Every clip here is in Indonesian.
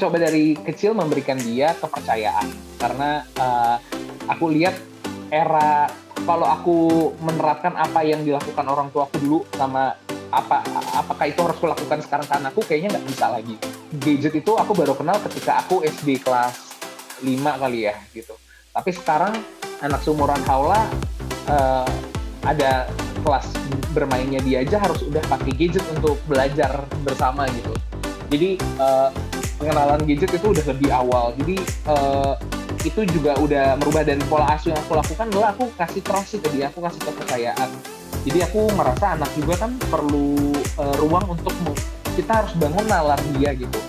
mencoba dari kecil memberikan dia kepercayaan, karena aku lihat era kalau aku menerapkan apa yang dilakukan orang tua aku dulu sama apakah itu harus kulakukan sekarang ke anakku, kayaknya nggak bisa lagi. Gadget itu aku baru kenal ketika aku SD kelas 5 kali ya gitu. Tapi sekarang anak seumuran Haula ada kelas bermainnya dia aja harus udah pakai gadget untuk belajar bersama gitu. Jadi pengenalan gadget itu udah lebih awal. Jadi itu juga udah merubah, dan pola asuh yang aku lakukan adalah aku kasih trust ke dia, aku kasih kepercayaan. Jadi aku merasa anak juga kan perlu ruang untuk kita harus bangun nalar dia gitu.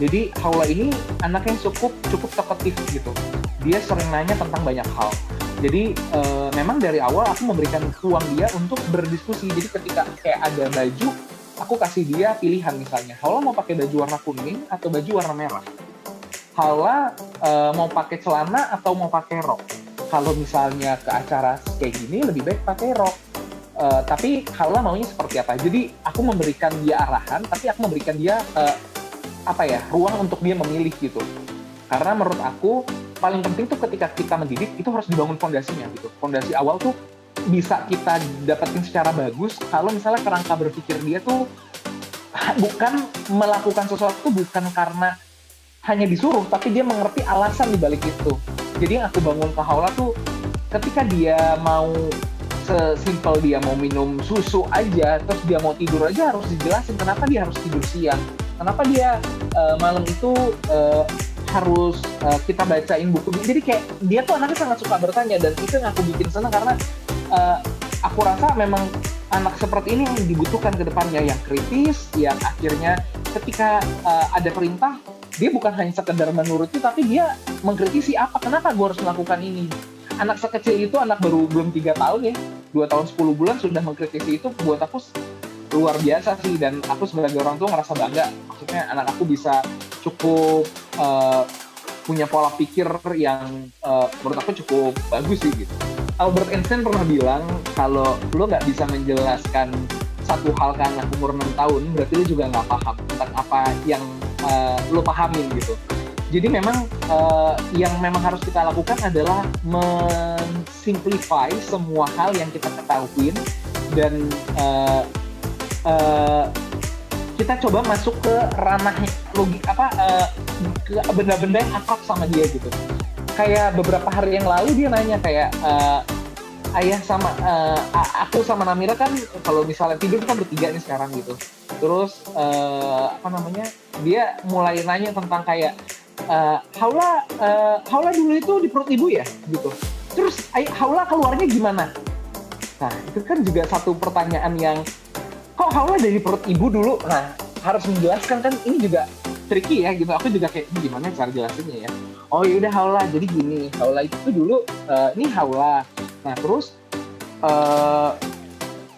Jadi Haula ini anak yang cukup talkative gitu. Dia sering nanya tentang banyak hal. Jadi memang dari awal aku memberikan ruang dia untuk berdiskusi. Jadi ketika kayak ada baju, aku kasih dia pilihan, misalnya Haula mau pakai baju warna kuning atau baju warna merah. Haula mau pakai celana atau mau pakai rok. Kalau misalnya ke acara kayak gini lebih baik pakai rok. Tapi Haula maunya seperti apa. Jadi aku memberikan dia arahan, tapi aku memberikan dia ruang untuk dia memilih gitu. Karena menurut aku paling penting tuh ketika kita mendidik itu harus dibangun fondasinya gitu. Fondasi awal tuh bisa kita dapetin secara bagus kalau misalnya kerangka berpikir dia tuh bukan melakukan sesuatu bukan karena hanya disuruh, tapi dia mengerti alasan di balik itu. Jadi yang aku bangun ke Haula tuh ketika dia mau sesimpel dia mau minum susu aja, terus dia mau tidur aja harus dijelasin kenapa dia harus tidur siang, kenapa dia malam itu harus kita bacain buku. Jadi kayak dia tuh anaknya sangat suka bertanya, dan itu yang aku bikin senang karena aku rasa memang anak seperti ini yang dibutuhkan ke depannya, yang kritis, yang akhirnya ketika ada perintah dia bukan hanya sekedar menuruti, tapi dia mengkritisi kenapa gue harus melakukan ini. Anak sekecil itu, anak baru belum 3 tahun ya, 2 tahun 10 bulan sudah mengkritisi, itu buat aku luar biasa sih, dan aku sebagai orang tua ngerasa bangga. Maksudnya anak aku bisa cukup punya pola pikir yang menurut aku cukup bagus sih gitu. Albert Einstein pernah bilang kalau lo nggak bisa menjelaskan satu hal ke anak umur 6 tahun, berarti lo juga nggak paham tentang apa yang lo pahamin gitu. Jadi memang yang memang harus kita lakukan adalah mensimplify semua hal yang kita ketahuin, dan kita coba masuk ke ranah ke benda-benda yang akrab sama dia gitu. Kayak beberapa hari yang lalu dia nanya kayak ayah sama aku sama Namira kan kalau misalnya tidur kan bertiga nih sekarang gitu. Terus dia mulai nanya tentang kayak Haula dulu itu di perut ibu ya gitu. Terus Haula keluarnya gimana? Nah itu kan juga satu pertanyaan yang kok Haula dari perut ibu dulu. Nah harus menjelaskan kan, ini juga tricky ya gitu. Aku juga kayak gimana cara jelasinnya ya. Oh yaudah Haula jadi gini, Haula itu dulu ini Haula. Nah terus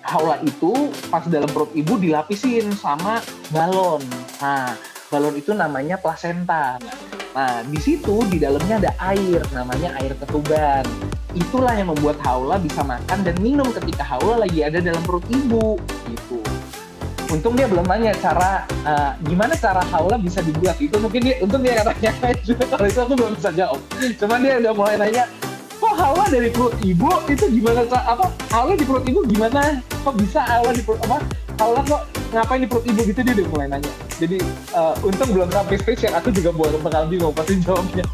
Haula itu pas dalam perut ibu dilapisin sama balon. Nah balon itu namanya plasenta. Nah di situ di dalamnya ada air, namanya air ketuban. Itulah yang membuat Haula bisa makan dan minum ketika Haula lagi ada dalam perut ibu gitu. Untung dia belum nanya gimana cara Haula bisa dibuat. Itu mungkin untung dia katanya kalau itu aku belum bisa jawab. Cuman dia udah mulai nanya, kok Haula dari perut ibu itu gimana, Haula di perut ibu gimana, kok bisa Haula di perut Haula kok ngapain di perut ibu gitu, dia udah mulai nanya. Jadi untung belum sampai stage yang aku juga bakal bingung pasti jawabnya.